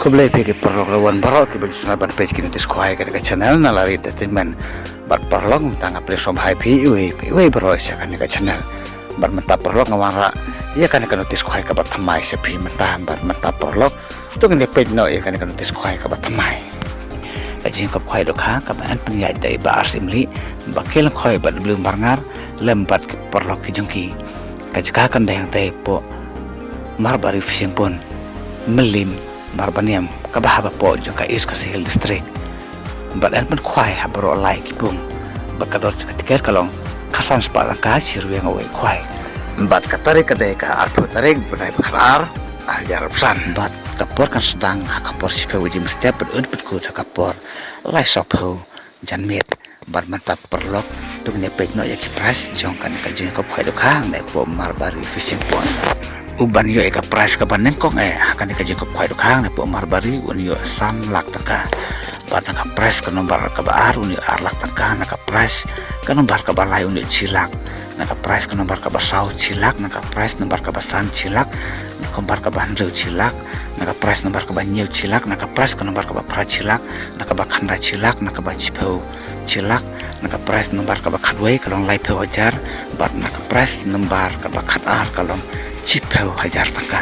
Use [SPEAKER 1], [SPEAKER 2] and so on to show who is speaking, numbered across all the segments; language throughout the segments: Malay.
[SPEAKER 1] Kublai pergi perlok lawan barok ke bagi sungai ban page kini tis kuai ke channel nalari entertainment bat perlok tangga play som happy iwe bro kan ke channel bat mentah perlok ngawara ia kan tis kuai ke bat tamai sepi mentah bat mentah perlok tu kan page no ia kan tis kuai ke bat tamai ajing kap kuai dok ha kap an penyai dai ba asimli bakil kuai bat belum barngar lembat ke perlok ke jengki kajka kan dayang tai po marbari fishing pun melim Marbaniam kabahaba po jengka is Kasihil district but an pen kwai habro lai kibung bakador jengka tiket kalong kasan sepalang ka siru yang away kwai bat katarik kadai ka arpo tarik benai bakar arjar pesan bat kapor kan sedang kapor sipa wajib setiap berun penku kapor lai sopho janmit bat mantap perlok tung ne pek no ya kipras jongkan ka jengka kwai dokang ne po marbari fishing pond uban yo eka price ka banen kong akan dikaji ko kwai dokang na po marbari un yo sam lak taka batang ka price ka nombar ka baar un yo arlak taka na ka price ka nombar ka balai un yo cilak na ka price ka nombar ka basau cilak na ka price nombar ka basan cilak na ka nombar ka bandeu cilak na ka price nombar ka banyeu cilak na ka price ka nombar ka bapra cilak na ka bakanda cilak na ka bacipau cilak na ka price nombar ka bakadwei kalong lai pe wajar bat na ka price nombar ka bakadar kalong cipau hajar tangka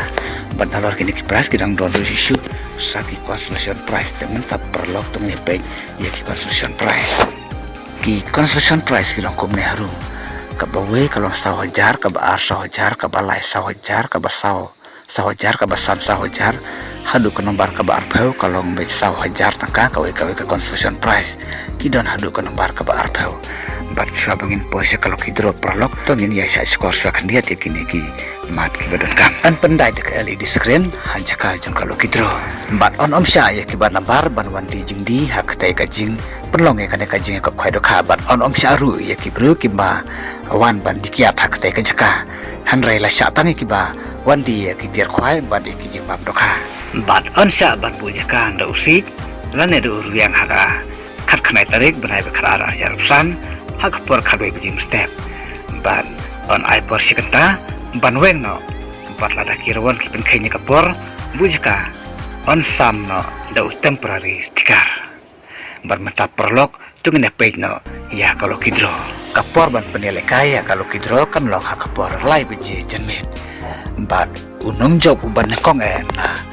[SPEAKER 1] bandalor kini kipras kidang don isu saki consolation price temen tak perlok temen peng ya ki consolation price kidang komne haru kabawe kalau sawajar kabar sawajar kabalai sawajar kabasau sawajar kabasan sawajar hadu ke nombar kabar peu kalau mbek sawajar tangka kawe ke consolation price kidon hadu ke nombar kabar peu bat sua bangin pose kalau kidro perlok tongin ya sa skor sua kan dia kini ki mat ki badan kam an pendai de LED screen hanjaka jang kalau kidro bat on sya ya ki ban nambar ban wanti jing di hak tai ka jing perlong ya kan ka jing ka khwai do kha bat on sya ru ya ki bru ki ba wan ban dikiat hak tai ka jaka han rai la sya tangi ki ba wanti ya ki tiar khwai ban ki jing bab do kha bat on sya ban bu jaka nda usik lan ne do ruang haka khat khnai tarik banai be khara ya rusan hak por khadwe bijim step ban on ai por sikenta ban weng no bat lada kirwan kipen khainya kapor bujka on sam no da temporary tikar ban mata perlok tungin page no ya kalau kidro kapor ban penile kaya kalau kidro kan lok hak kapor lai biji janmit bat unong job uban kong na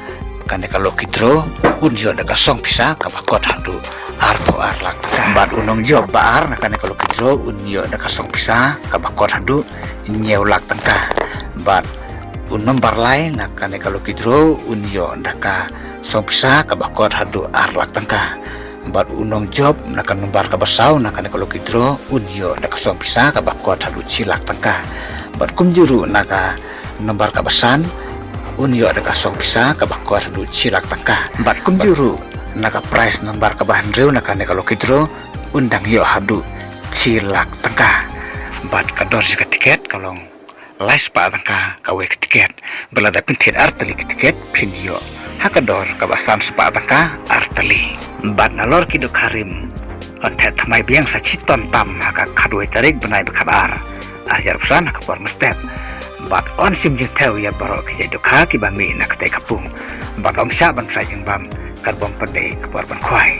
[SPEAKER 1] kan kalau kidro unjo daga song pisa kabakot hadu arpo arlak bat unong job baar na kan kalau kidro unjo daga song pisa kabakot hadu nyeulak tangka bat unong barlai na kan kalau kidro unjo daga song pisa kabakot hadu arlak tangka bat unong job na kan nombar kabasau na kan kalau kidro unjo daga song pisa kabakot hadu cilak tangka bat kumjuru na ka nombar kabasan unyo ada kasong bisa kabakor hadu cilak tangka bat kumjuru naga price nombar kabahan reu naka ne kalau kidro undang yo hadu cilak tangka bat kador jika tiket kalau lais pa tangka kawe tiket belada pintin arteli tiket pin yo hakador kabasan spa tangka arteli bat nalor kido karim onte tamai biang sa citon tam haka kadwe tarik benai bekadar ajar pesan kapor mestep bat on sim jeng teu ya barok ke jadi ka ki bami nak te kapung bat om sya ban sajeng bam karbom pedai kapor ban khwai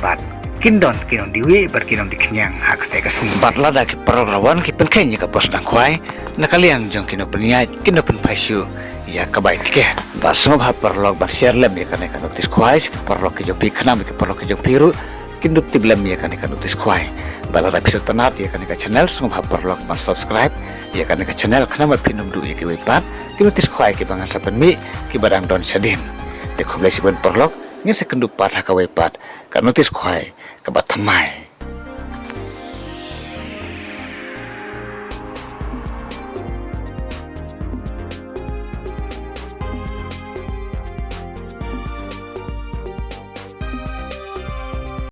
[SPEAKER 1] bat kinon diwi berkinon dikenyang hak te kasni bat lada ki perrawan ki penkhenya ka pos dang khwai nakaliang jong kino peniai kino pen paisu ya kabai tike bat semua ha perlok ban share lem ya kan notis khwai perlok ki jong pi khnam ki perlok ki jong piru kindup tiblem ya kan notis khwai balada episode tanat ya kan channel semua ha perlok ban subscribe ya kan ke channel kenapa pinum du ya ki wepat ki notis khwai ki bangan sapen mi ki barang don sedin de khoblai sibon perlok ngin sekendup pat ha ka wepat kan notis khwai ka bat thamai